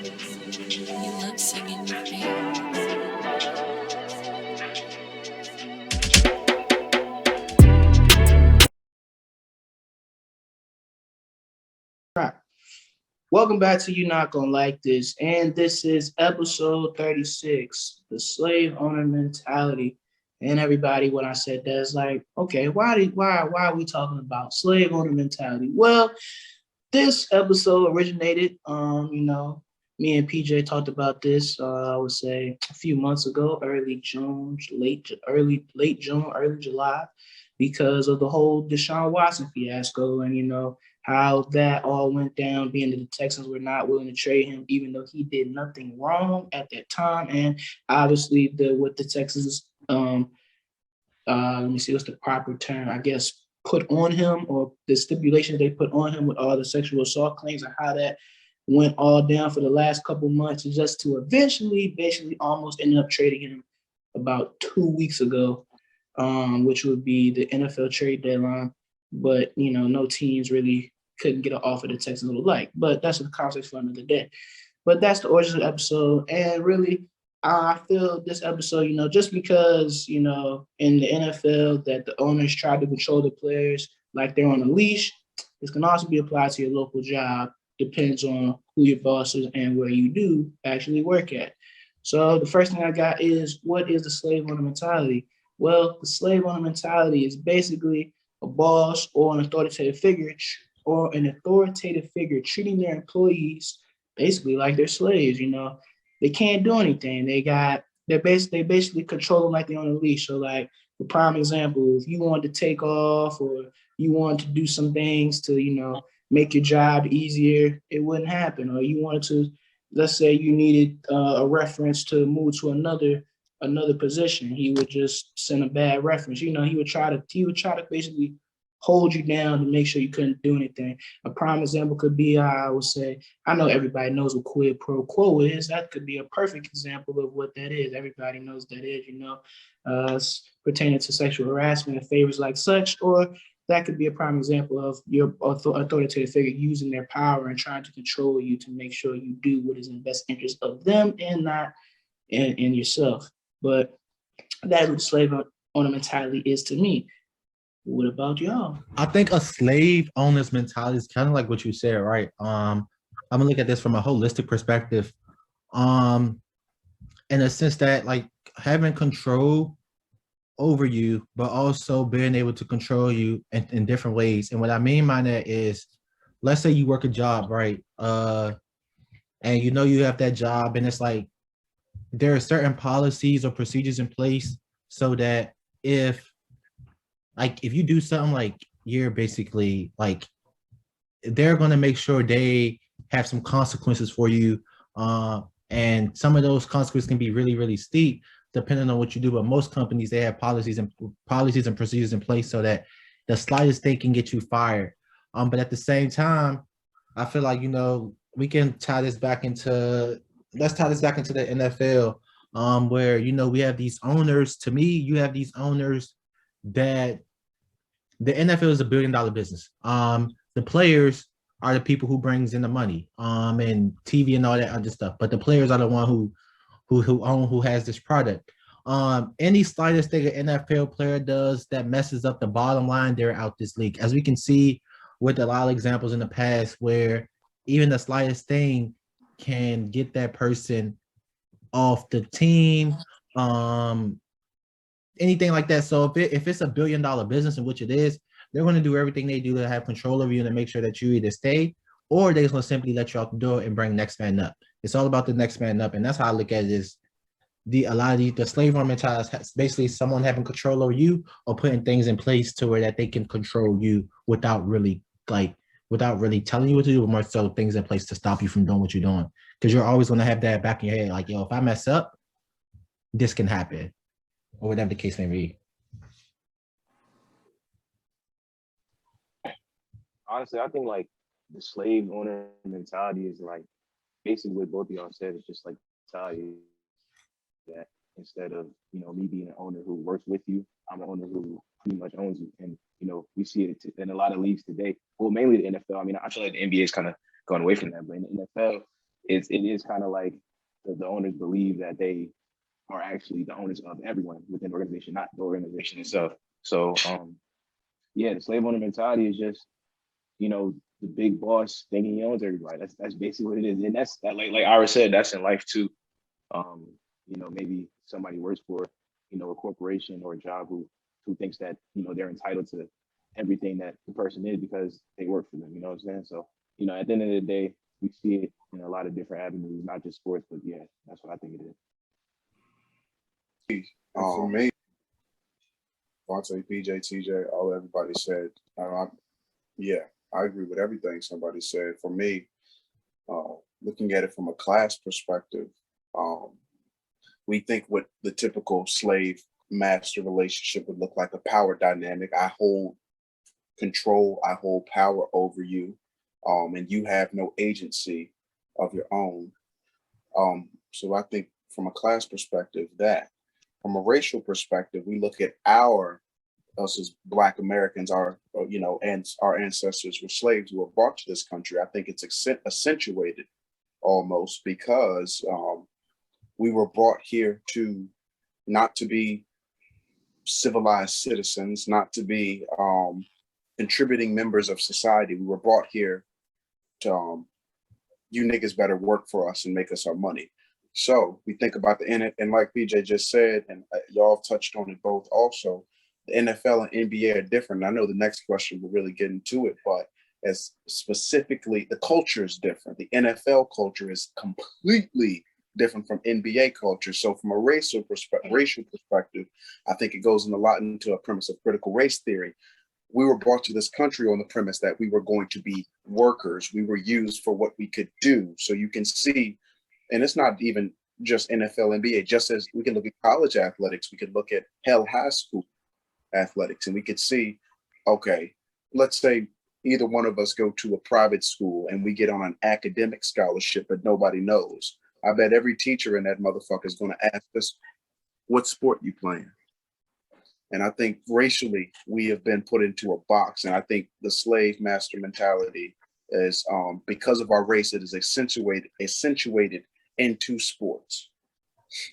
You love singing your favorites. Right. Welcome back to You Not Gonna Like This, and this is episode 36, the slave owner mentality. And everybody, when I said that, is like, okay, why are we talking about slave owner mentality? Well, this episode originated, me and PJ talked about this. I would say a few months ago, early June, late June, early July, because of the whole Deshaun Watson fiasco, and how that all went down. Being that the Texans were not willing to trade him, even though he did nothing wrong at that time, and obviously the Texans let me see what's the proper term, I guess, put on him, or the stipulations they put on him with all the sexual assault claims, and how that went all down for the last couple months, just to eventually basically almost end up trading him about 2 weeks ago, which would be the NFL trade deadline. But no teams really couldn't get an offer the Texans would like. But that's a conversation for another day. But that's the origin of the episode. And really, I feel this episode, just because, in the NFL that the owners try to control the players like they're on a leash, this can also be applied to your local job. Depends on who your boss is and where you do actually work at. So the first thing I got is, what is the slave owner mentality? Well, the slave owner mentality is basically a boss or an authoritative figure treating their employees basically like they're slaves. They can't do anything. They basically control them like they're on a leash. So like, for prime example, if you wanted to take off, or you wanted to do some things to make your job easier, it wouldn't happen. Or you wanted to, let's say you needed a reference to move to another position, he would just send a bad reference. He would try to basically hold you down to make sure you couldn't do anything. A prime example could be, I would say, I know everybody knows what quid pro quo is. That could be a perfect example of what that is. Everybody knows that is, pertaining to sexual harassment and favors like such. Or that could be a prime example of your authoritative figure using their power and trying to control you to make sure you do what is in the best interest of them and not in yourself. But that's what slave owner mentality is to me. What about y'all? I think a slave owner's mentality is kind of like what you said, right? I'm gonna look at this from a holistic perspective. Um, in a sense that like having control over you, but also being able to control you in different ways. And what I mean by that is, let's say you work a job, right? And you have that job, and it's like there are certain policies or procedures in place so that if you do something, like you're basically like they're going to make sure they have some consequences for you, and some of those consequences can be really really steep depending on what you do. But most companies, they have policies and procedures in place so that the slightest thing can get you fired. But at the same time, I feel like we can tie this back into let's tie this back into the NFL, where we have these owners. To me, you have these owners that the NFL is $1 billion business. The players are the people who brings in the money, and TV and all that other stuff. But the players are the one who has this product. Any slightest thing an NFL player does that messes up the bottom line, they're out this league. As we can see with a lot of examples in the past, where even the slightest thing can get that person off the team. Um, Anything like that. So if it's $1 billion business, in which it is, they're going to do everything they do to have control of you and to make sure that you either stay, or they're going to simply let you out the door and bring next man up. It's all about the next man up, and that's how I look at it. Is a lot of the slave owner mentality is basically someone having control over you or putting things in place to where that they can control you without really telling you what to do, but more so things in place to stop you from doing what you're doing. Because you're always going to have that back in your head, like, yo, if I mess up, this can happen, or whatever the case may be. Honestly, I think like the slave owner mentality is like basically what both of y'all said. It's just like mentality that instead of me being an owner who works with you, I'm an owner who pretty much owns you. And we see it in a lot of leagues today. Well, mainly the NFL. I mean, I feel like the NBA is kind of gone away from that, but in the NFL, it is kind of like the owners believe that they are actually the owners of everyone within the organization, not the organization itself. So yeah, the slave owner mentality is just, the big boss thinking he owns everybody. That's basically what it is. And that's that, like Ira said, that's in life too. Um, maybe somebody works for, a corporation or a job who thinks that, they're entitled to everything that the person is because they work for them, you know what I'm saying? So, at the end of the day, we see it in a lot of different avenues, not just sports, but yeah, that's what I think it is. For me, Vontae, PJ, TJ, all everybody said. Yeah, I agree with everything somebody said. For me, looking at it from a class perspective, um, we think what the typical slave master relationship would look like, a power dynamic. I hold control, I hold power over you, and you have no agency of your own. So I think from a class perspective, that from a racial perspective, we look at us as Black Americans, and our ancestors were slaves who were brought to this country. I think it's accentuated almost because we were brought here not to be civilized citizens, not to be contributing members of society. We were brought here to you niggas better work for us and make us our money. So we think about and like PJ just said, and y'all touched on it both also, the NFL and NBA are different. I know the next question will really get into it, but as specifically, the culture is different. The NFL culture is completely different from NBA culture. So from a racial perspective, I think it goes a lot into a premise of critical race theory. We were brought to this country on the premise that we were going to be workers. We were used for what we could do. So you can see, and it's not even just NFL, NBA, just as we can look at college athletics, we could look at high school athletics, and we could see, okay, let's say either one of us go to a private school and we get on an academic scholarship, but nobody knows. I bet every teacher in that motherfucker is going to ask us, what sport you playing? And I think racially, we have been put into a box. And I think the slave master mentality is, because of our race, it is accentuated into sports.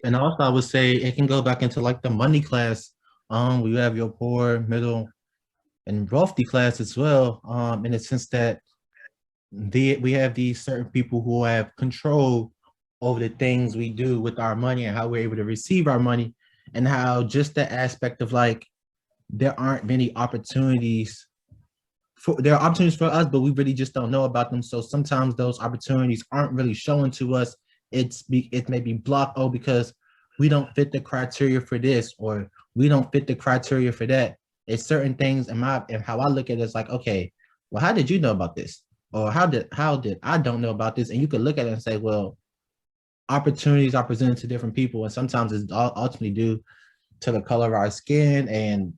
And also, I would say it can go back into like the money class. We have your poor, middle, and wealthy class as well. In the sense that we have these certain people who have control over the things we do with our money and how we're able to receive our money, and how just the aspect of like there aren't many opportunities. There are opportunities for us, but we really just don't know about them. So sometimes those opportunities aren't really shown to us. It may be blocked, because we don't fit the criteria for this, or we don't fit the criteria for that. It's certain things, and how I look at it is like, okay, well, how did you know about this? Or how did I don't know about this? And you could look at it and say, well, opportunities are presented to different people, and sometimes it's ultimately due to the color of our skin and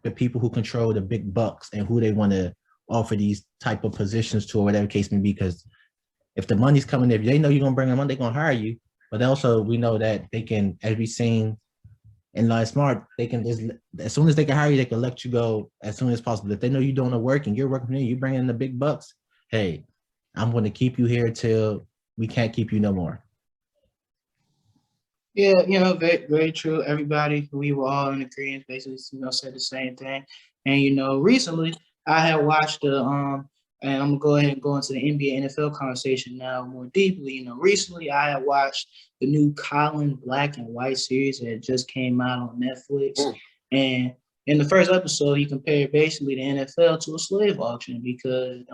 the people who control the big bucks and who they want to offer these type of positions to, or whatever case may be. Because if the money's coming, if they know you're gonna bring them on, they're gonna hire you. But also we know that they can, as we've seen in Life Smart, they can just, as soon as they can hire you, they can let you go as soon as possible. If they know you're doing the work and you're working for them, you bring in the big bucks, hey, I'm going to keep you here till we can't keep you no more. Yeah, very, very true. Everybody, we were all in agreement, basically, said the same thing. And, recently I had watched and I'm gonna go ahead and go into the NBA NFL conversation now more deeply. Recently I had watched the new Colin Black and White series that just came out on Netflix. And in the first episode, he compared basically the NFL to a slave auction because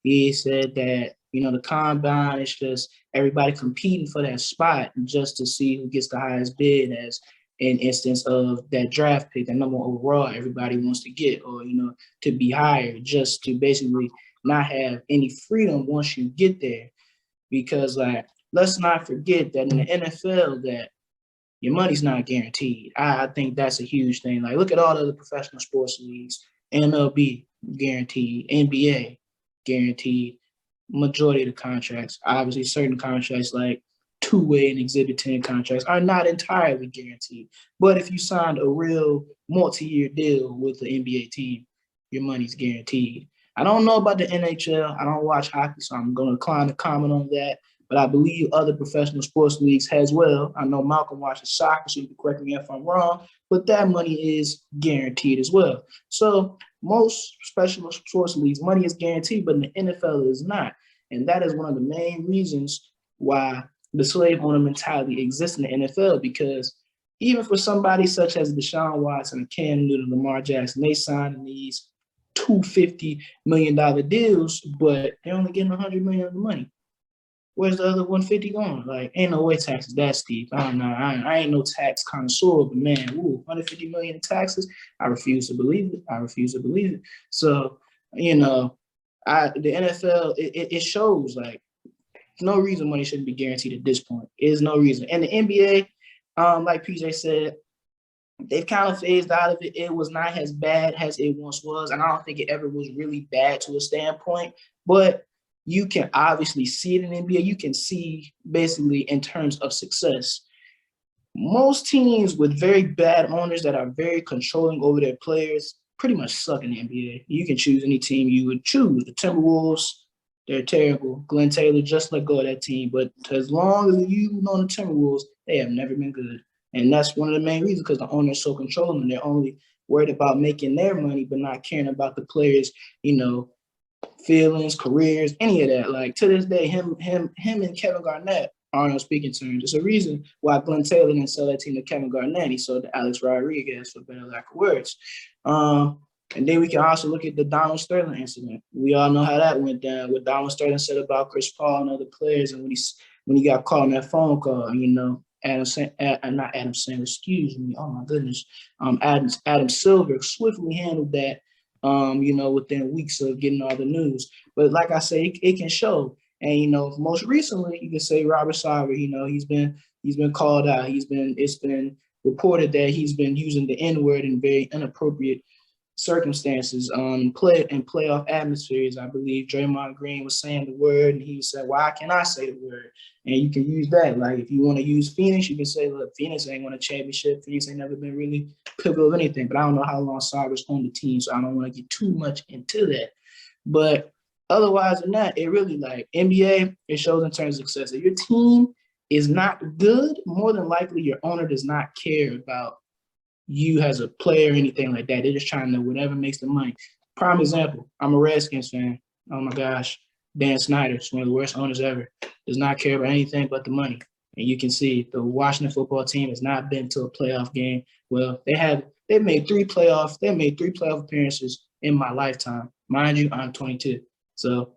he said that, the combine is just everybody competing for that spot just to see who gets the highest bid, as an instance of that draft pick, that number one overall everybody wants to get, or, to be hired, just to basically not have any freedom once you get there. Because, like, let's not forget that in the NFL that your money's not guaranteed. I think that's a huge thing. Like, look at all the other professional sports leagues. MLB, guaranteed. NBA, guaranteed. Majority of the contracts, obviously certain contracts like two-way and Exhibit 10 contracts are not entirely guaranteed. But if you signed a real multi-year deal with the NBA team, your money's guaranteed. I don't know about the NHL. I don't watch hockey, so I'm going to decline to comment on that. but I believe other professional sports leagues as well. I know Malcolm watches soccer, so you can correct me if I'm wrong, but that money is guaranteed as well. So most special sports leagues, money is guaranteed, but in the NFL is not. And that is one of the main reasons why the slave owner mentality exists in the NFL, because even for somebody such as Deshaun Watson, Cam Newton, Lamar Jackson, they signed these $250 million deals, but they're only getting $100 million of the money. Where's the other 150 going? Like, ain't no way taxes that steep. I don't know. I ain't no tax connoisseur, but man, 150 million in taxes. I refuse to believe it. I refuse to believe it. So, the NFL, it shows like no reason money shouldn't be guaranteed at this point. There's no reason. And the NBA, like PJ said, they've kind of phased out of it. It was not as bad as it once was. And I don't think it ever was really bad to a standpoint. But you can obviously see it in NBA. You can see basically in terms of success. Most teams with very bad owners that are very controlling over their players pretty much suck in the NBA. You can choose any team you would choose. The Timberwolves, they're terrible. Glenn Taylor just let go of that team. But as long as you know the Timberwolves, they have never been good. And that's one of the main reasons, because the owner is so controlling. They're only worried about making their money, but not caring about the players, feelings, careers, any of that. Like to this day, him and Kevin Garnett are on speaking terms. There's a reason why Glenn Taylor didn't sell that team to Kevin Garnett. He sold to Alex Rodriguez, for better lack of words. And then we can also look at the Donald Sterling incident. We all know how that went down. What Donald Sterling said about Chris Paul and other players, and when he got caught on that phone call, not Adam Sandler, excuse me. Oh my goodness. Adam Silver swiftly handled that. Within weeks of getting all the news. But like I say, it can show. And most recently, you can say Robert Sarver. He's been called out. It's been reported that he's been using the N-word in very inappropriate circumstances in playoff atmospheres. I believe Draymond Green was saying the word, and he said, "Why can't I say the word?" And you can use that. Like if you want to use Phoenix, you can say, "Look, Phoenix ain't won a championship. Phoenix ain't never been really pivotal of anything." But I don't know how long Sarver's on the team, so I don't want to get too much into that. But otherwise than that, it really like NBA. It shows in terms of success. If your team is not good, more than likely your owner does not care about you as a player or anything like that. They're just trying to whatever makes the money. Prime example, I'm a Redskins fan. Oh my gosh, Dan Snyder's one of the worst owners ever. Does not care about anything but the money. And you can see the Washington football team has not been to a playoff game. Well, they've made three playoff appearances in my lifetime. Mind you, I'm 22. So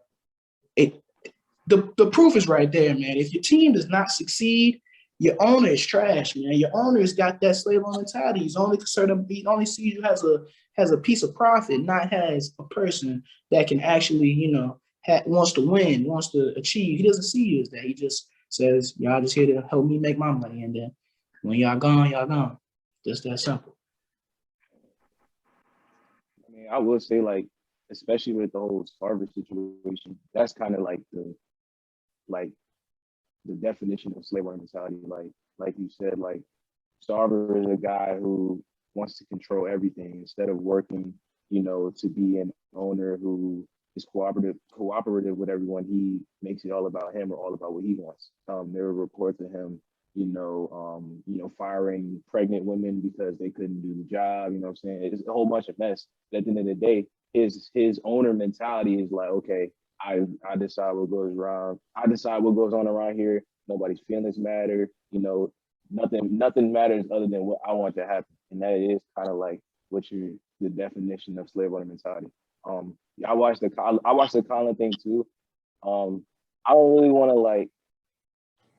the proof is right there, man. If your team does not succeed, your owner is trash, man. Your owner has got that slave owner mentality. He's only concerned. He only sees you as a piece of profit, not as a person that can actually, wants to win, wants to achieve. He doesn't see you as that. He just says, "Y'all just here to help me make my money," and then when y'all gone, y'all gone. Just that simple. I mean, I would say like, especially with the whole Sarver situation, that's kind of like the definition of slave owner mentality. Like you said, like Sarver is a guy who wants to control everything instead of working, to be an owner who is cooperative with everyone. He makes it all about him or all about what he wants. There were reports of him, firing pregnant women because they couldn't do the job. You know what I'm saying? It's a whole bunch of mess. But at the end of the day, his owner mentality is like, okay, I decide what goes around. I decide what goes on around here. Nobody's feelings matter. Nothing matters other than what I want to happen. And that is kind of like the definition of slave owner mentality. I watched the Colin thing too. I don't really want to like.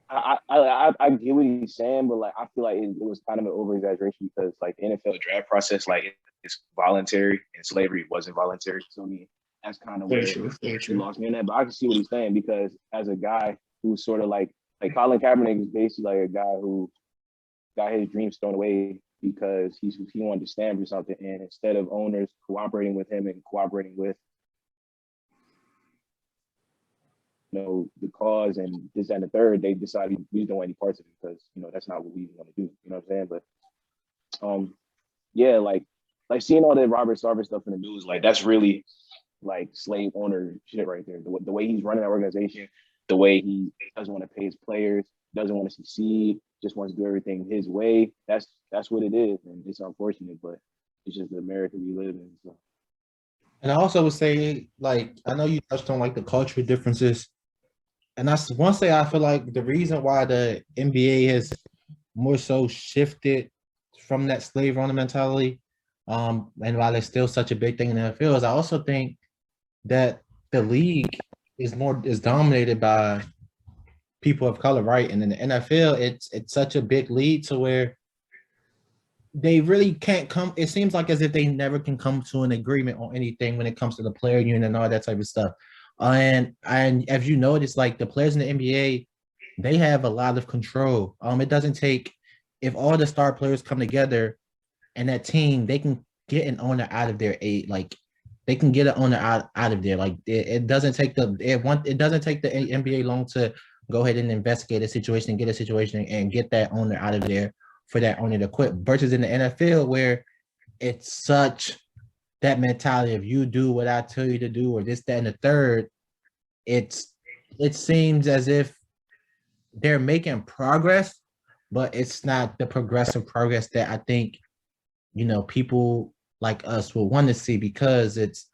I get what he's saying, but like I feel like it was kind of an over exaggeration because like the NFL draft process, like it's voluntary and slavery wasn't voluntary. So I mean, that's kind of where he lost me in that. But I can see what he's saying because as a guy who's sort of like Colin Kaepernick is basically like a guy who got his dreams thrown away because he wanted to stand for something, and instead of owners cooperating with him and cooperating with the cause and this and the third, they decided we don't want any parts of it because that's not what we want to do. You know what I'm saying? But yeah, like seeing all that Robert Sarver stuff in the news, like that's really like slave owner shit right there. The way he's running that organization, the way he doesn't want to pay his players, doesn't want to succeed, just wants to do everything his way. That's what it is, and it's unfortunate, but it's just the America we live in. So. And I also would say, like, I know you touched on like the cultural differences. And that's one say I feel like the reason why the NBA has more so shifted from that slave owner mentality, and while it's still such a big thing in the NFL, is I also think that the league is dominated by people of color, right? And in the NFL, it's such a big lead to where they really can't come. It seems like as if they never can come to an agreement on anything when it comes to the player union and all that type of stuff. And as you notice, like the players in the NBA, they have a lot of control. It doesn't take if all the star players come together and that team, they can get an owner out of their eight. Like they can get an owner out of there. Like it doesn't take it doesn't take the NBA long to go ahead and investigate a situation, get a situation, and get that owner out of there for that owner to quit. Versus in the NFL where it's such that mentality of you do what I tell you to do, or this, that, and the third. It seems as if they're making progress, but it's not the progressive progress that I think people like us will want to see, because it's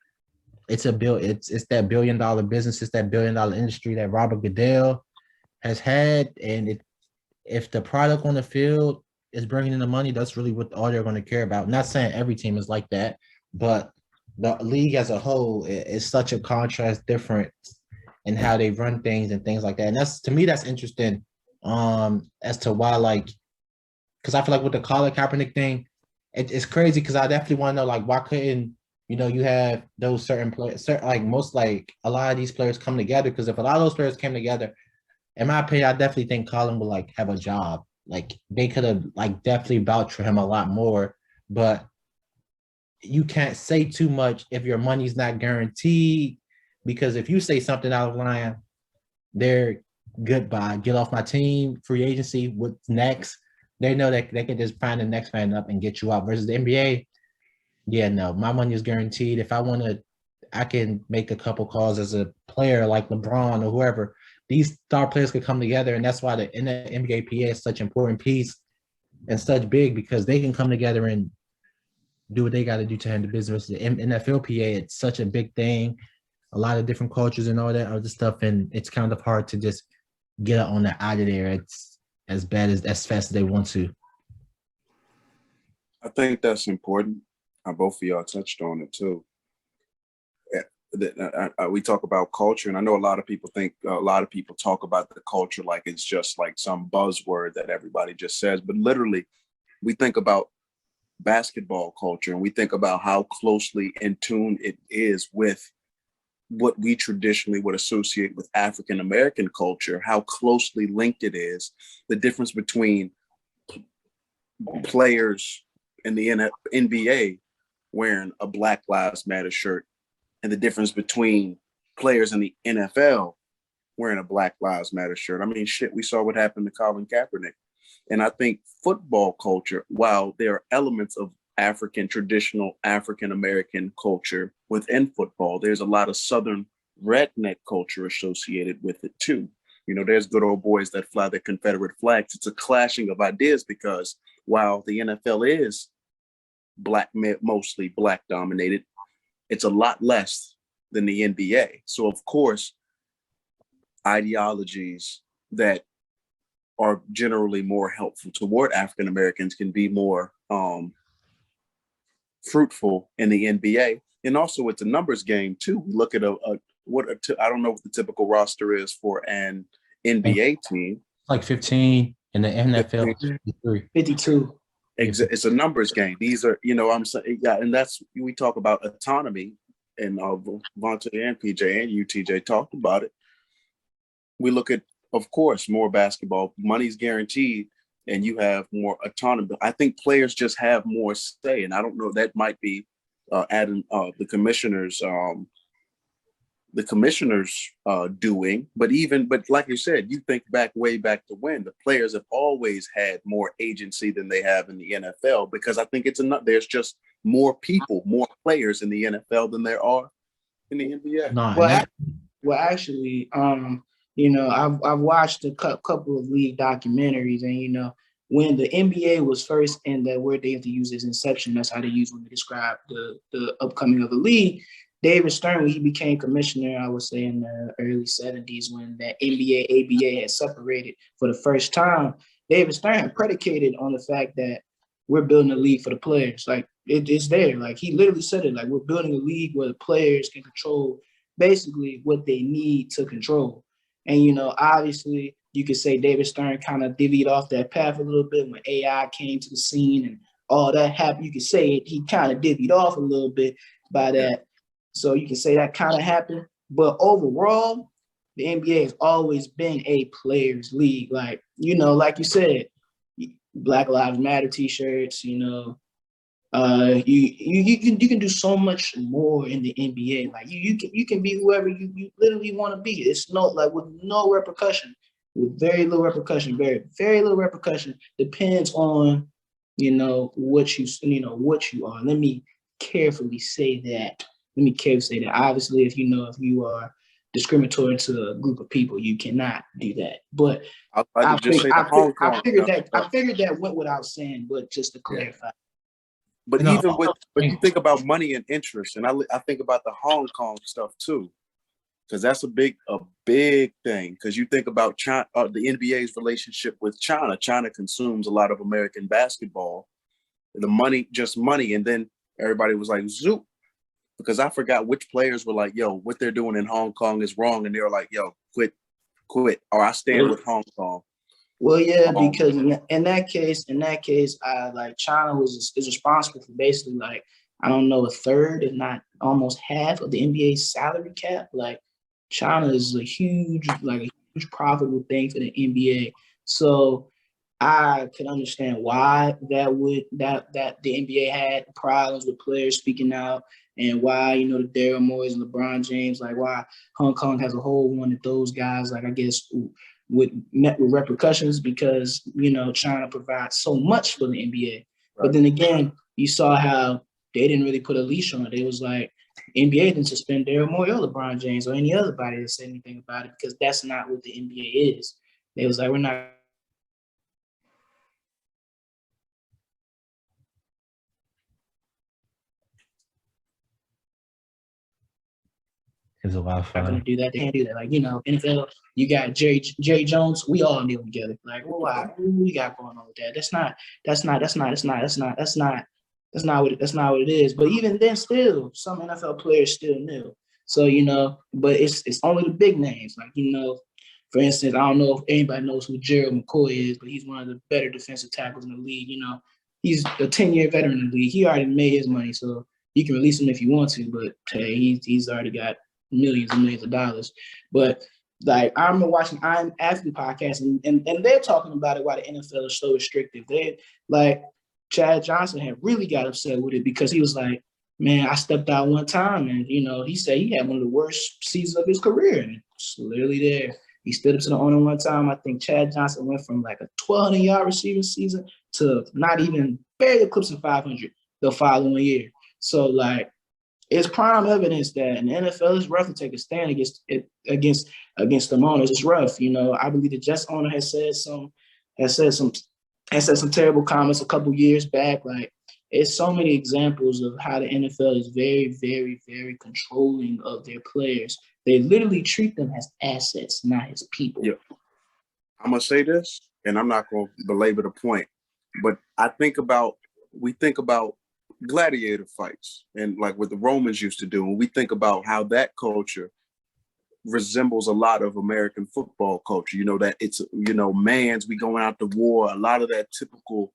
that $1 billion business, it's that $1 billion industry that Robert Goodell has had, and if the product on the field is bringing in the money, that's really what all they're going to care about. Not saying every team is like that, but the league as a whole is such a contrast difference in how they run things and things like that. And that's, to me, that's interesting as to why, like, because I feel like with the Colin Kaepernick thing, it's crazy, because I definitely want to know, like, why couldn't, you have those certain players, like a lot of these players come together, because if a lot of those players came together, in my opinion, I definitely think Colin would like have a job. Like they could have like definitely vouched for him a lot more, but you can't say too much if your money's not guaranteed, because if you say something out of line, they're goodbye, get off my team, free agency, what's next? They know that they can just find the next man up and get you out. Versus the NBA, yeah, no, my money is guaranteed. If I want to, I can make a couple calls as a player like LeBron or whoever. These star players could come together, and that's why the NBA PA is such an important piece and such big, because they can come together and do what they got to do to handle business. The NFL PA, it's such a big thing, a lot of different cultures and all that other stuff, and it's kind of hard to just get on the out of there. It's as fast as they want to. I think that's important. Both of y'all touched on it too. We talk about culture, and I know a lot of people talk about the culture like it's just like some buzzword that everybody just says, but literally we think about basketball culture and we think about how closely in tune it is with what we traditionally would associate with African American culture, how closely linked it is, the difference between players in the NBA wearing a Black Lives Matter shirt and the difference between players in the NFL wearing a Black Lives Matter shirt. I mean, shit, we saw what happened to Colin Kaepernick. And I think football culture, while there are elements of traditional African-American culture within football, there's a lot of Southern redneck culture associated with it too. There's good old boys that fly the Confederate flags. It's a clashing of ideas, because while the NFL is mostly Black dominated, it's a lot less than the NBA. So of course, ideologies that are generally more helpful toward African Americans can be more fruitful in the NBA. And also it's a numbers game too. We look at I don't know what the typical roster is for an NBA team. Like 15 in the NFL, 52. It's a numbers game. These are, I'm saying, yeah, and that's, we talk about autonomy, and Vontae and PJ and UTJ talked about it. We look at, of course, more basketball, money's guaranteed, and you have more autonomy. I think players just have more say, and I don't know, that might be adding the commissioners doing, but like you said, you think way back to when the players have always had more agency than they have in the NFL, because I think there's just more people, more players in the NFL than there are in the NBA. No, Well, actually, I've watched a couple of league documentaries, and when the NBA was first, and the word they have to use is inception. That's how they use when they describe the upcoming of the league. David Stern, when he became commissioner, I would say in the early 70s, when that NBA ABA had separated for the first time, David Stern predicated on the fact that we're building a league for the players. Like it's there. Like he literally said it. Like we're building a league where the players can control basically what they need to control. And obviously, you could say David Stern kind of divvied off that path a little bit when AI came to the scene and all that happened. You could say he kind of divvied off a little bit by that. So you can say that kind of happened. But overall, the NBA has always been a players' league. Like, like you said, Black Lives Matter t-shirts, you can do so much more in the NBA. Like you can be whoever you literally want to be. It's with no repercussion, with very little repercussion, very very little repercussion. Depends on what you are. Let me carefully say that. Obviously, if you are discriminatory to a group of people, you cannot do that. But I just say the Hong Kong. I figured that went without saying. But just to clarify. But even but you think about money and interest, and I think about the Hong Kong stuff too, because that's a big thing. Because you think about China, the NBA's relationship with China. China consumes a lot of American basketball. The money, just money, and then everybody was like, "Zoop," because I forgot which players were like, "Yo, what they're doing in Hong Kong is wrong," and they were like, "Yo, quit, or I stand with Hong Kong." Well, yeah, because in that case, China is responsible for basically I don't know, a third, if not almost half of the NBA's salary cap. Like China is a huge profitable thing for the NBA. So I could understand why that the NBA had problems with players speaking out, and why the Daryl Morey's and LeBron James, like why Hong Kong has a whole one of those guys, like I guess with repercussions, because China provides so much for the NBA. Right. But then again, you saw how they didn't really put a leash on it. They was like, NBA didn't suspend Daryl Morey or LeBron James or any other body that said anything about it, because that's not what the NBA is. They was like, we're not It's a lot of not fun. gonna do that. They can't do that. Like, NFL, you got Jerry Jones, we all kneel together. Like, well, why? What we got going on with that? That's not what it is. But even then, still, some NFL players still kneel. So, but it's only the big names. Like, for instance, I don't know if anybody knows who Gerald McCoy is, but he's one of the better defensive tackles in the league. He's a 10-year veteran in the league. He already made his money, so you can release him if you want to, but hey, he's already got millions and millions of dollars. But like, I remember watching I'm Athlete podcast, and they're talking about it, why the NFL is so restrictive. They like Chad Johnson had really got upset with it, because he was like, man, I stepped out one time, and he said he had one of the worst seasons of his career, and it's literally there. He stood up to the owner one time. I think Chad Johnson went from like a 1,200-yard receiving season to not even barely eclipsing 500 the following year. So like, it's prime evidence that in the NFL, it's rough to take a stand against the owners. It's rough. I believe the Jets owner has said some terrible comments a couple years back. Like, it's so many examples of how the NFL is very, very, very controlling of their players. They literally treat them as assets, not as people. Yeah. I'm gonna say this, and I'm not gonna belabor the point, but we think about gladiator fights and like what the Romans used to do, and we think about how that culture resembles a lot of American football culture. That it's man's, we going out to war, a lot of that typical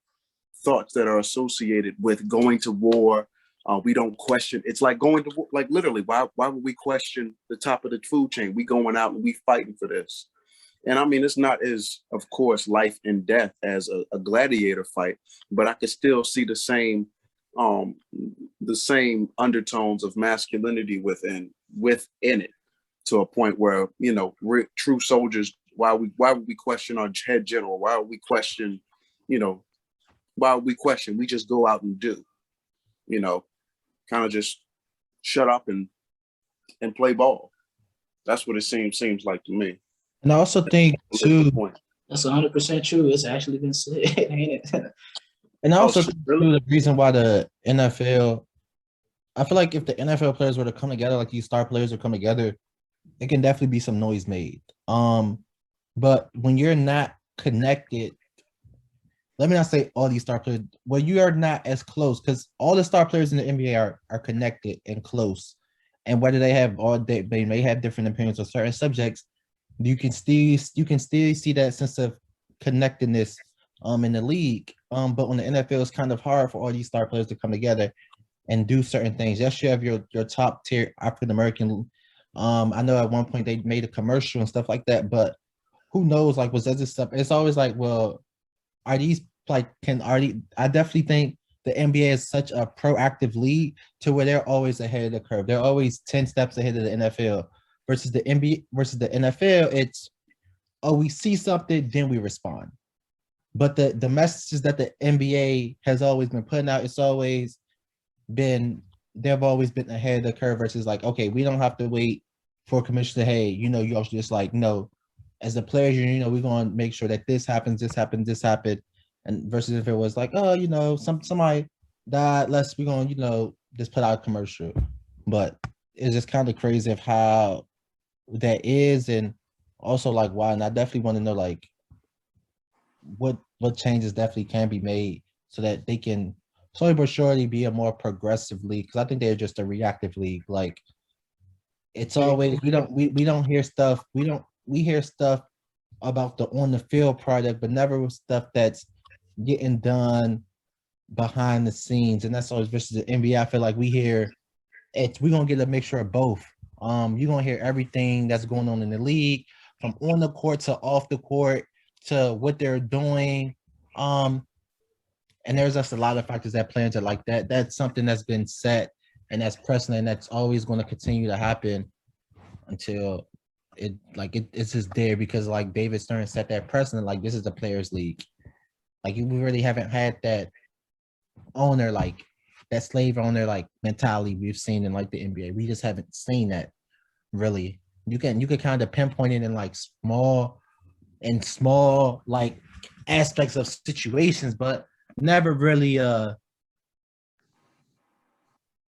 thoughts that are associated with going to war. We don't question. It's like going to war, like literally. Why would we question the top of the food chain? We going out and we fighting for this. And I mean, it's not as, of course, life and death as a gladiator fight, but I could still see the same undertones of masculinity within it, to a point where we're true soldiers. Why would we question our head general? Why would we question? We just go out and do. Kind of just shut up and play ball. That's what it seems like to me. And I also think too, That's 100% true. It's actually been said, ain't it? and I also shit, think really? too, the reason why the NFL, I feel like if the NFL players were to come together, like these star players would come together, it can definitely be some noise made. But when you're not connected, let me not say all these star players, when you are not as close, because all the star players in the NBA are connected and close. And whether they have all they may have different opinions on certain subjects, you can still see that sense of connectedness in the league. But when the NFL is kind of hard for all these star players to come together and do certain things. Yes, you have your top tier African American. I know at one point they made a commercial and stuff like that, but who knows? Like, was that this stuff? It's always like, well, are these like can are these, I definitely think the NBA is such a proactive league to where they're always ahead of the curve. They're always 10 steps ahead of the NFL versus the NBA versus the NFL. It's oh, we see something, then we respond. But the messages that the NBA has always been putting out, it's always been they've always been ahead of the curve versus like, okay, we don't have to wait for commissioner, hey, you also just like, no, as the players, we're going to make sure that this happens, this happened, this happened. And versus if it was like, oh, somebody died, we're going to, just put out a commercial. But it's just kind of crazy of how that is. And also like why. And I definitely want to know like what changes definitely can be made so that they can slowly but surely be a more progressive league. Because I think they're just a reactive league. Like it's always we don't hear stuff. We hear stuff about the on the field product, but never stuff that's getting done behind the scenes. And that's always versus the NBA. I feel like we're gonna get a mixture of both. You're gonna hear everything that's going on in the league, from on the court to off the court to what they're doing. And there's just a lot of factors that play into like that. That's something that's been set and that's precedent and that's always going to continue to happen until it's just there because like David Stern set that precedent. Like this is the players' league. Like we really haven't had that owner like that slave owner like mentality we've seen in like the NBA. We just haven't seen that really. You can kind of pinpoint it in like small like aspects of situations, but never really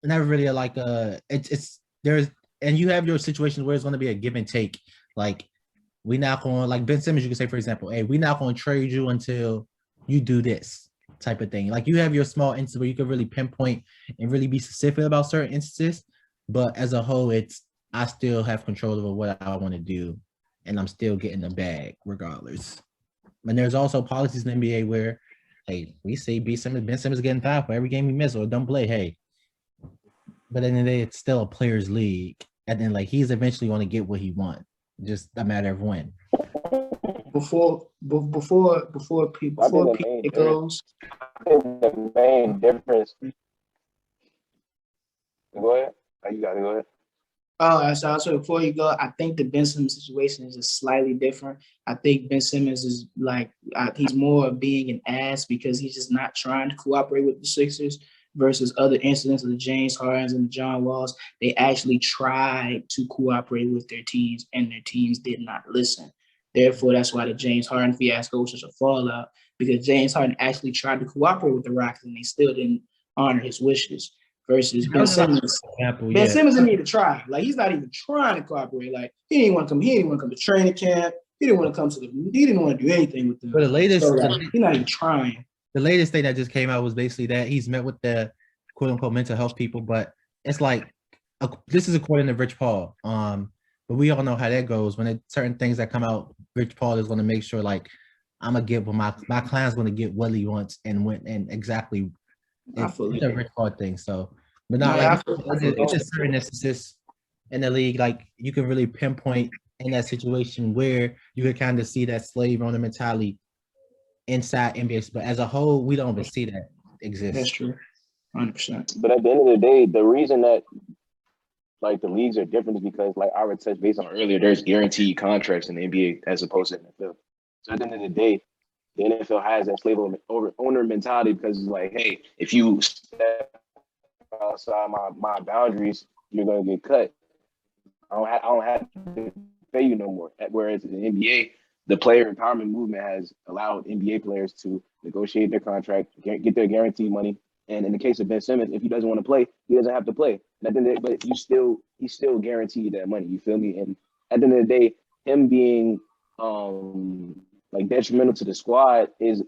like it's there's and you have your situations where it's going to be a give and take. Like we not going to like Ben Simmons, you can say for example, hey, we not going to trade you until you do this type of thing. Like you have your small instances where you can really pinpoint and really be specific about certain instances, but as a whole, it's I still have control over what I want to do, and I'm still getting the bag regardless. And there's also policies in the NBA where, hey, we say Ben Simmons getting fouled for every game he missed or don't play. Hey, but at the end of the day, it's still a players' league, and then like he's eventually going to get what he wants, just a matter of when. Before it goes. I think the main difference. Go ahead. You got to go ahead. Oh, so before you go, I think the Ben Simmons situation is just slightly different. I think Ben Simmons is like he's more of being an ass because he's just not trying to cooperate with the Sixers versus other incidents of the James Hardens and the John Walls. They actually tried to cooperate with their teams and their teams did not listen. Therefore, that's why the James Harden fiasco was such a fallout because James Harden actually tried to cooperate with the Rockets and they still didn't honor his wishes. Versus Ben Simmons. Ben Simmons didn't even try. Like he's not even trying to cooperate. Like he didn't want to come. He didn't want to come to training camp. He didn't want to come to the. He didn't want to do anything with them. But the latest, he's not even trying. The latest thing that just came out was basically that he's met with the quote unquote mental health people, but it's like this is according to Rich Paul. But we all know how that goes. When certain things that come out, Rich Paul is going to make sure like I'm gonna get what my client's going to get what he wants and when and exactly. It's a Rich Paul thing, so but not like it's just certain instances in the league, like you can really pinpoint in that situation where you could kind of see that slave owner mentality inside NBA, but as a whole, we don't even see that exist. That's true, 100%. But at the end of the day, the reason that like the leagues are different is because, like I would touch based on earlier, there's guaranteed contracts in the NBA as opposed to NFL. So at the end of the day, the NFL has that slave owner mentality because it's like, hey, if you step outside my boundaries, you're gonna get cut. I don't have to pay you no more. Whereas in the NBA, the player empowerment movement has allowed NBA players to negotiate their contract, get their guaranteed money. And in the case of Ben Simmons, if he doesn't want to play, he doesn't have to play. But he's still guaranteed that money. You feel me? And at the end of the day, him being like detrimental to the squad is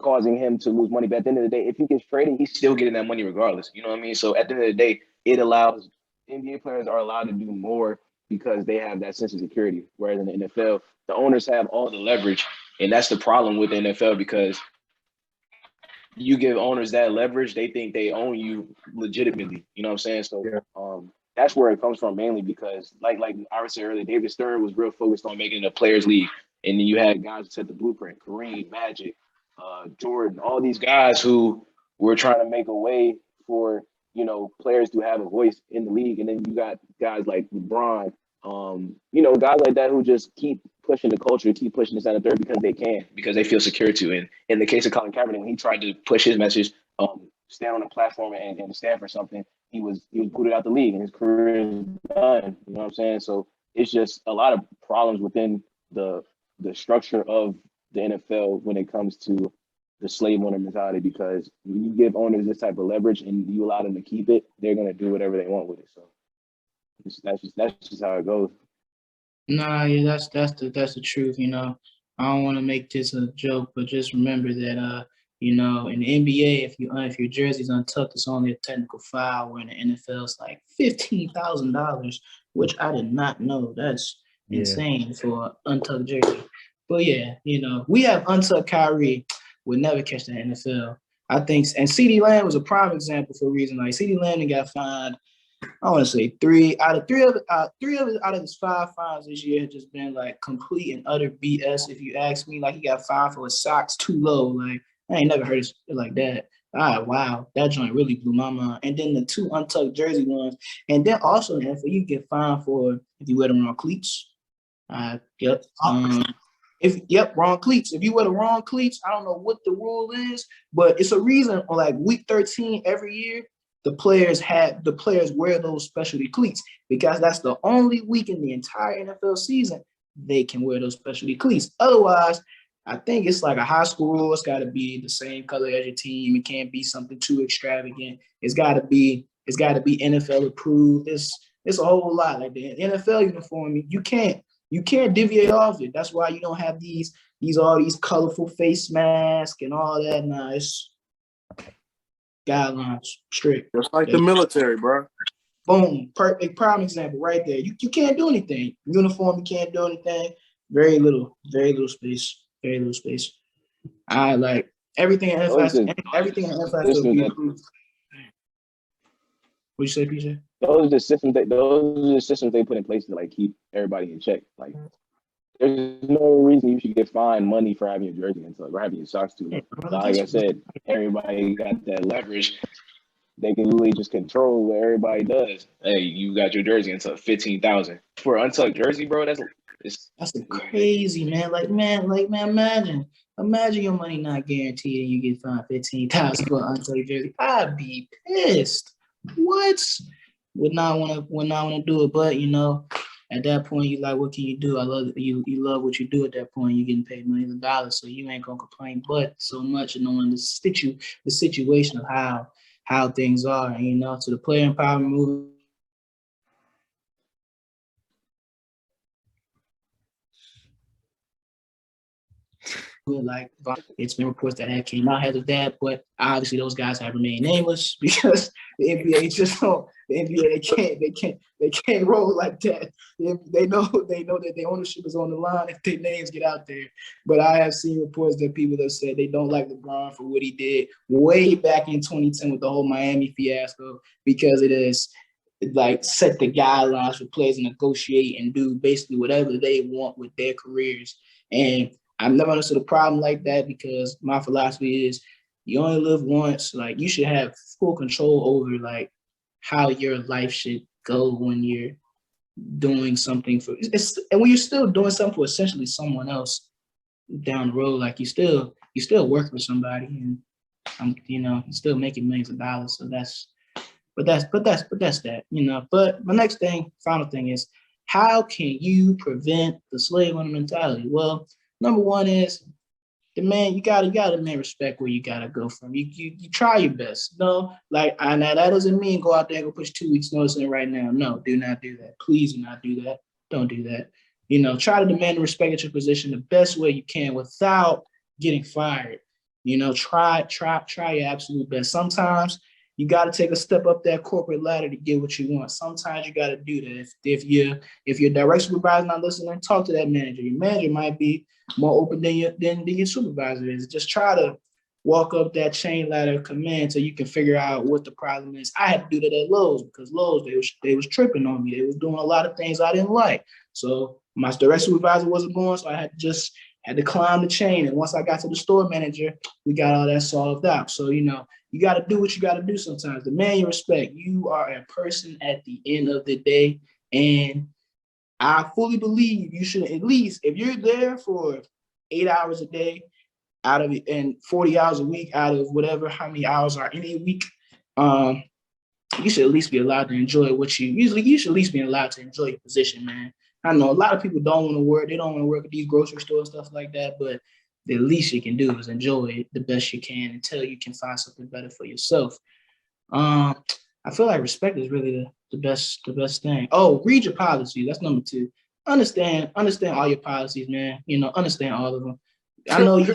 causing him to lose money. But at the end of the day, if he gets traded, he's still getting that money regardless. You know what I mean? So at the end of the day, it allows NBA players are allowed to do more because they have that sense of security. Whereas in the NFL, the owners have all the leverage, and that's the problem with the NFL because you give owners that leverage, they think they own you legitimately. You know what I'm saying? So that's where it comes from mainly because, like I was saying earlier, David Stern was real focused on making a players' league, and then you had guys who set the blueprint: Kareem, Magic, Jordan, all these guys who were trying to make a way for players to have a voice in the league, and then you got guys like LeBron, guys like that who just keep pushing the culture, keep pushing this out of third because they feel secure to. And in the case of Colin Kaepernick, when he tried to push his message, stand on a platform and stand for something, he was booted out the league and his career is done. You know what I'm saying? So it's just a lot of problems within the structure of the NFL when it comes to the slave owner mentality, because when you give owners this type of leverage and you allow them to keep it, they're gonna do whatever they want with it. So that's just how it goes. Nah, yeah, that's the truth. I don't want to make this a joke, but just remember that in the NBA, if your jersey's untucked, it's only a technical foul. Where in the NFL, it's like $15,000, which I did not know. That's insane for an untucked jersey. But yeah, we have untucked Kyrie. Would never catch the NFL. I think, and CeeDee Lamb was a prime example for a reason. Like CeeDee Lamb got fined. I want to say three out of his 5 fines this year have just been like complete and utter BS. If you ask me, like he got fined for his socks too low. Like I ain't never heard it like that. Wow, that joint really blew my mind. And then the 2 untucked jersey ones, and then also in the NFL, you get fined for if you wear the wrong cleats. Yep. Wrong cleats. If you wear the wrong cleats, I don't know what the rule is, but it's a reason on like week 13 every year, the players wear those specialty cleats because that's the only week in the entire NFL season they can wear those specialty cleats. Otherwise, I think it's like a high school rule. It's got to be the same color as your team. It can't be something too extravagant. It's got to be NFL approved. It's a whole lot. Like the NFL uniform, you can't deviate off it. That's why you don't have all these colorful face masks and all that. Nah, it's guidelines strict. Just like the military, bro. Boom, perfect prime example right there. You can't do anything. Uniform, you can't do anything. Very little space. Very little space. I like everything in NFL has to be approved. What'd you say, PJ? Those are the systems they put in place to like keep everybody in check. Like there's no reason you should get fined money for having your jersey until or having your socks too. Like I said, everybody got that leverage. They can really just control what everybody does. Hey, you got your jersey until 15,000 for an untucked jersey, bro. That's crazy, man. Imagine your money not guaranteed and you get fined 15,000 for an untucked jersey. I'd be pissed. What? Would not want to do it, but at that point, you like, what can you do? I love you. You love what you do. At that point, you're getting paid millions of dollars, so you ain't gonna complain. But so much knowing the situation of how things are, and to the player empowerment movement. Like it's been reports that had came out ahead of that, but obviously those guys have remained nameless because the NBA just don't. The NBA they can't roll like that. They know that their ownership is on the line if their names get out there. But I have seen reports that people have said they don't like LeBron for what he did way back in 2010 with the whole Miami fiasco because it is like set the guidelines for players to negotiate and do basically whatever they want with their careers. And I've never understood a problem like that because my philosophy is you only live once. Like you should have full control over like how your life should go when you're doing something and when you're still doing something for essentially someone else down the road. Like you still work for somebody and you're still making millions of dollars. So that's that. But my final thing is how can you prevent the slave owner mentality? Well, number one is the man, you gotta man respect where you gotta go from. You try your best. No, like now that doesn't mean go out there and go push 2 weeks notice in right now. No, do not do that. Please do not do that. Don't do that. Try to demand and respect at your position the best way you can without getting fired. Try your absolute best. Sometimes you got to take a step up that corporate ladder to get what you want. Sometimes you got to do that. If your direct supervisor not listening, talk to that manager. Your manager might be more open than your supervisor is. Just try to walk up that chain ladder of command so you can figure out what the problem is. I had to do that at Lowe's because Lowe's they was tripping on me. They was doing a lot of things I didn't like. So my direct supervisor wasn't going, so I had to climb the chain. And once I got to the store manager, we got all that solved out. So you got to do what you got to do sometimes. Demand your respect. You are a person at the end of the day, and I fully believe you should at least, if you're there for 8 hours a day out of it and 40 hours a week out of whatever, how many hours are in a week, you should at least be allowed to enjoy you should at least be allowed to enjoy your position, man. I know a lot of people don't want to work. They don't want to work at these grocery stores, stuff like that, but the least you can do is enjoy it the best you can until you can find something better for yourself. I feel like respect is really the best thing. Oh, read your policies. That's number two. Understand all your policies, man. Understand all of them. I know you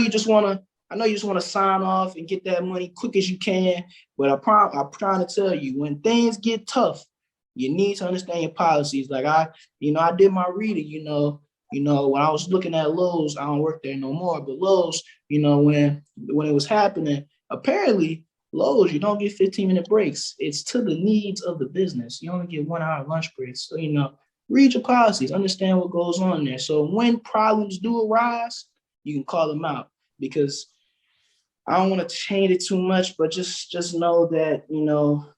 just wanna sign off and get that money quick as you can. But I'm trying to tell you, when things get tough, you need to understand your policies. Like I did my reading, when I was looking at Lowe's, I don't work there no more, but Lowe's, when it was happening, apparently Lowe's, you don't get 15-minute breaks. It's to the needs of the business. You only get 1 hour lunch breaks. So, read your policies, understand what goes on there. So when problems do arise, you can call them out, because I don't want to change it too much, but just know that,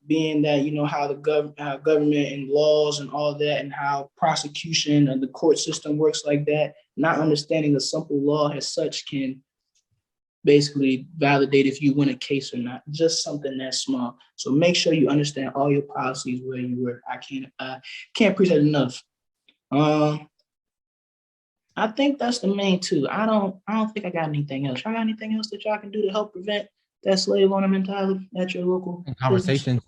being that, how how government and laws and all that, and how prosecution and the court system works like that, not understanding a simple law as such can basically validate if you win a case or not, just something that small. So make sure you understand all your policies where you work. I can't preach that enough. I think that's the main two. I don't think I got anything else. I got anything else that y'all can do to help prevent that slave owner mentality at your local conversations?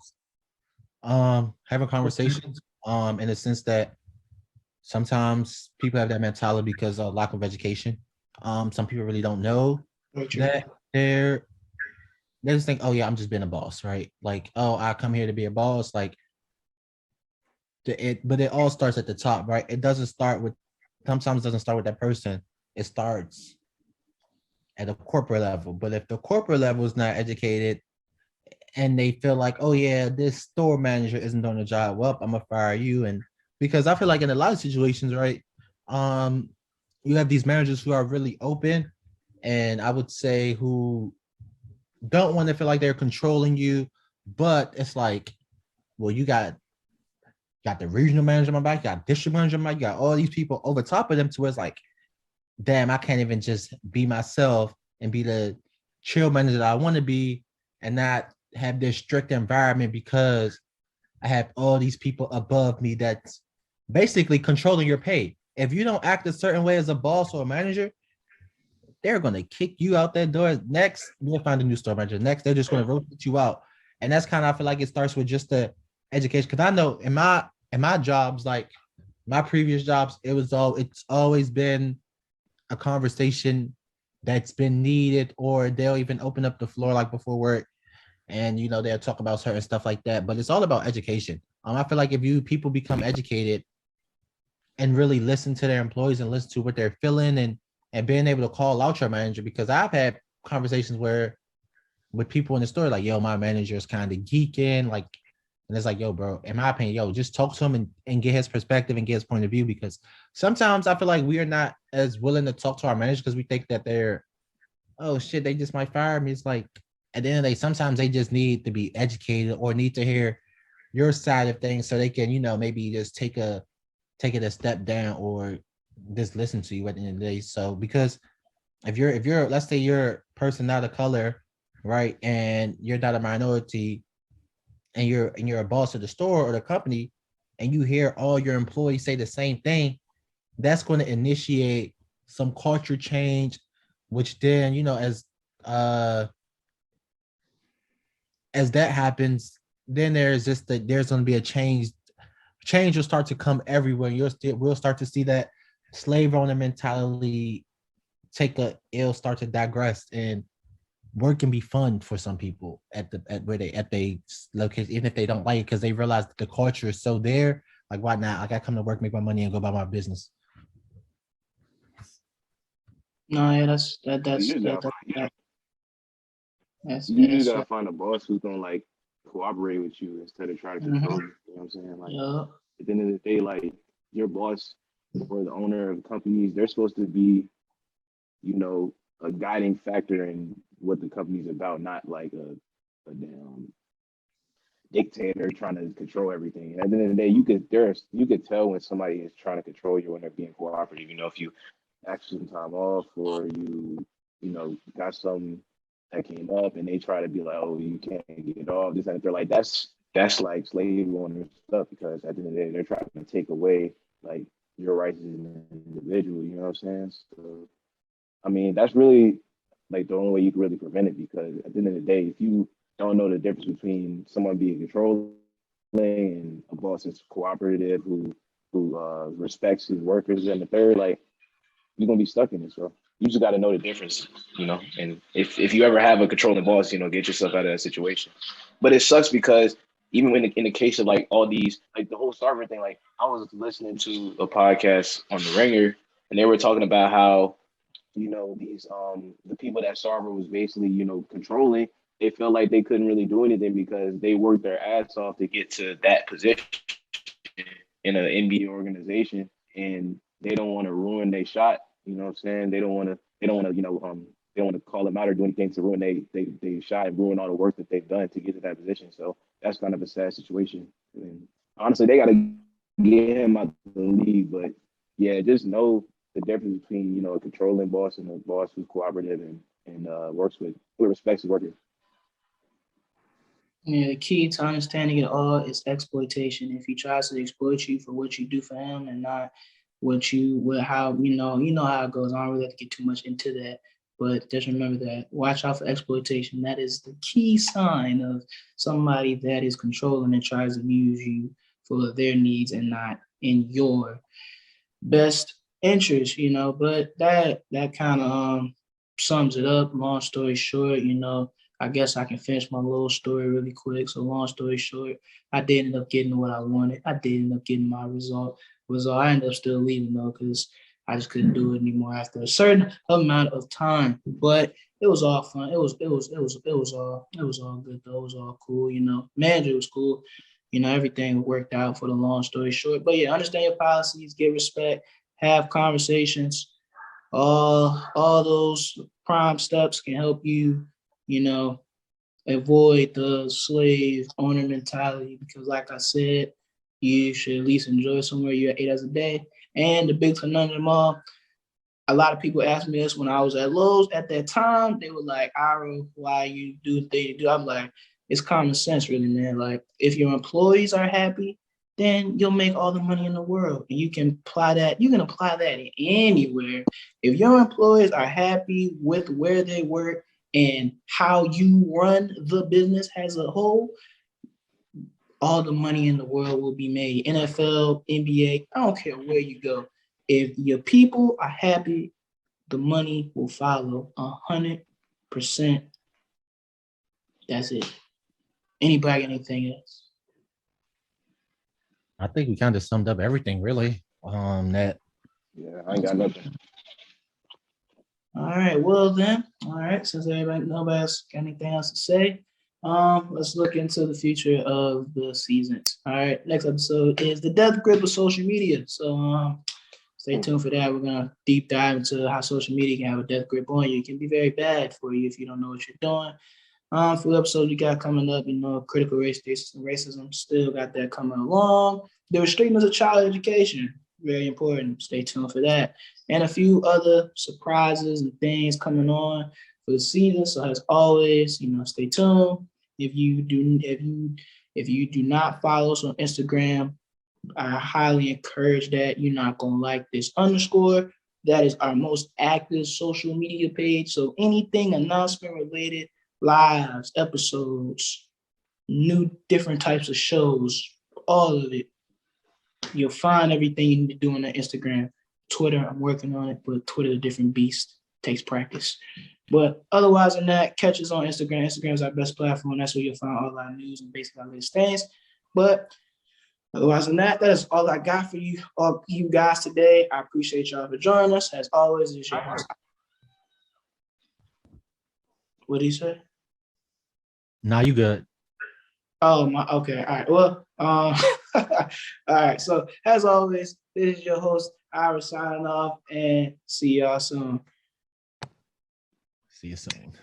Having conversations, in the sense that sometimes people have that mentality because of lack of education. Some people really don't know that they just think, oh yeah, I'm just being a boss, right? Like, oh, I come here to be a boss. Like, but it all starts at the top, right? Sometimes doesn't start with that person. It starts at a corporate level. But if the corporate level is not educated and they feel like, oh yeah, this store manager isn't doing the job, well, I'm gonna fire you. And because I feel like in a lot of situations, right, you have these managers who are really open, and I would say who don't want to feel like they're controlling you, but it's like, well, you got the regional manager on my back, you got district manager on my back, you got all these people over top of them, to where it's like, damn, I can't even just be myself and be the chill manager that I want to be, and not have this strict environment, because I have all these people above me that's basically controlling your pay. If you don't act a certain way as a boss or a manager, they're going to kick you out that door. Next, you'll find a new store manager. Next, they're just going to rotate you out. And that's kind of, I feel like it starts with just the education. Because I know in my jobs, like my previous jobs, it's always been a conversation that's been needed, or they'll even open up the floor like before work, and they'll talk about certain stuff like that. But it's all about education. I feel like if people become educated and really listen to their employees and listen to what they're feeling, and being able to call out your manager, because I've had conversations with people in the store, like, yo, my manager is kind of geeking, like, and it's like, yo, bro, in my opinion, yo, just talk to him and get his perspective and get his point of view. Because sometimes I feel like we are not as willing to talk to our manager because we think that they're, oh shit, they just might fire me. It's like, at the end of the day, sometimes they just need to be educated or need to hear your side of things, so they can, maybe just take it a step down, or just listen to you at the end of the day. So because if you're let's say you're a person not of color, right, and you're not a minority, and you're a boss of the store or the company, and you hear all your employees say the same thing, that's going to initiate some culture change, which then, as that happens, then there's going to be a change. Change will start to come everywhere. We'll start to see that slave owner mentality it'll start to digress, and work can be fun for some people at they location, even if they don't like it, because they realize that the culture is so there. Like, why not? Like, I come to work, make my money, and go about my business. No, yeah, You just that's gotta find a boss who's gonna like cooperate with you instead of trying to control you. You know what I'm saying? Like yeah. at the end of the day, like your boss or the owner of companies, they're supposed to be, a guiding factor in what the company's about, not like a damn dictator trying to control everything. And at the end of the day, you could tell when somebody is trying to control you when they're being cooperative. If you ask for some time off or got some that came up and they try to be like, oh, you can't get off this, and they're like, that's like slave owner stuff, because at the end of the day, they're trying to take away like your rights as an individual. You know what I'm saying? So I mean, that's really like the only way you can really prevent it, because at the end of the day, if you don't know the difference between someone being controlling and a boss that's cooperative who respects his workers and the third, like you're gonna be stuck in this, bro. You just got to know the difference. And if you ever have a controlling boss, get yourself out of that situation. But it sucks because even in the case of like all these, like the whole server thing, like I was listening to a podcast on the Ringer, and they were talking about how these the people that Sarver was basically controlling, they felt like they couldn't really do anything because they worked their ass off to get to that position in an NBA organization, and they don't want to ruin their shot. You know what I'm saying? They don't want to call them out or do anything to ruin they shot and ruin all the work that they've done to get to that position. So that's kind of a sad situation. And honestly, they got to get him out the league. But yeah, just know the difference between a controlling boss and a boss who's cooperative and works with respects his workers. Yeah, the key to understanding it all is exploitation. If he tries to exploit you for what you do for him and not how how it goes. I don't really have to get too much into that, but just remember that. Watch out for exploitation. That is the key sign of somebody that is controlling and tries to use you for their needs and not in your best interest. But that kind of sums it up. Long story short, I guess I can finish my little story really quick. So long story short, I did end up getting what I wanted. I did end up getting my result. I ended up still leaving though, because I just couldn't do it anymore after a certain amount of time. But it was all fun. It was all good though. It was all cool. Manager was cool. Everything worked out for the long story short. But yeah, understand your policies, get respect, have conversations. All those prime steps can help you, avoid the slave owner mentality, because like I said, you should at least enjoy somewhere you're at 8 hours a day. And the big conundrum all, a lot of people asked me this when I was at Lowe's at that time. They were like, Ira, why you do the thing you do? I'm like, it's common sense, really, man. Like, if your employees are happy, then you'll make all the money in the world. And you can apply that anywhere. If your employees are happy with where they work and how you run the business as a whole, all the money in the world will be made. NFL, NBA, I don't care where you go. If your people are happy, the money will follow 100%. That's it. Anybody, anything else? I think we kind of summed up everything, really. That. Yeah, I ain't got nothing. All right. Well then, all right. Since nobody else got anything else to say, let's look into the future of the seasons. All right. Next episode is the death grip of social media. So stay tuned for that. We're gonna deep dive into how social media can have a death grip on you. It can be very bad for you if you don't know what you're doing. For the episode we got coming up, critical race racism, still got that coming along. The restrictions of child education, very important. Stay tuned for that. And a few other surprises and things coming on for the season. So as always, stay tuned. If you do not follow us on Instagram, I highly encourage that. You're not gonna like this underscore. That is our most active social media page. So anything announcement related, lives, episodes, new different types of shows, all of it. You'll find everything you need to do on the Instagram. Twitter, I'm working on it, but Twitter, a different beast. Takes practice. But otherwise than that, catch us on Instagram. Instagram is our best platform. That's where you'll find all our news and basically our latest things. But otherwise than that, that is all I got for you, all you guys today. I appreciate y'all for joining us. As always, it's your host. What did he say? Now you good. Oh my, okay, all right. Well, all right. So as always, this is your host, Ira signing off, and see y'all soon. See you soon.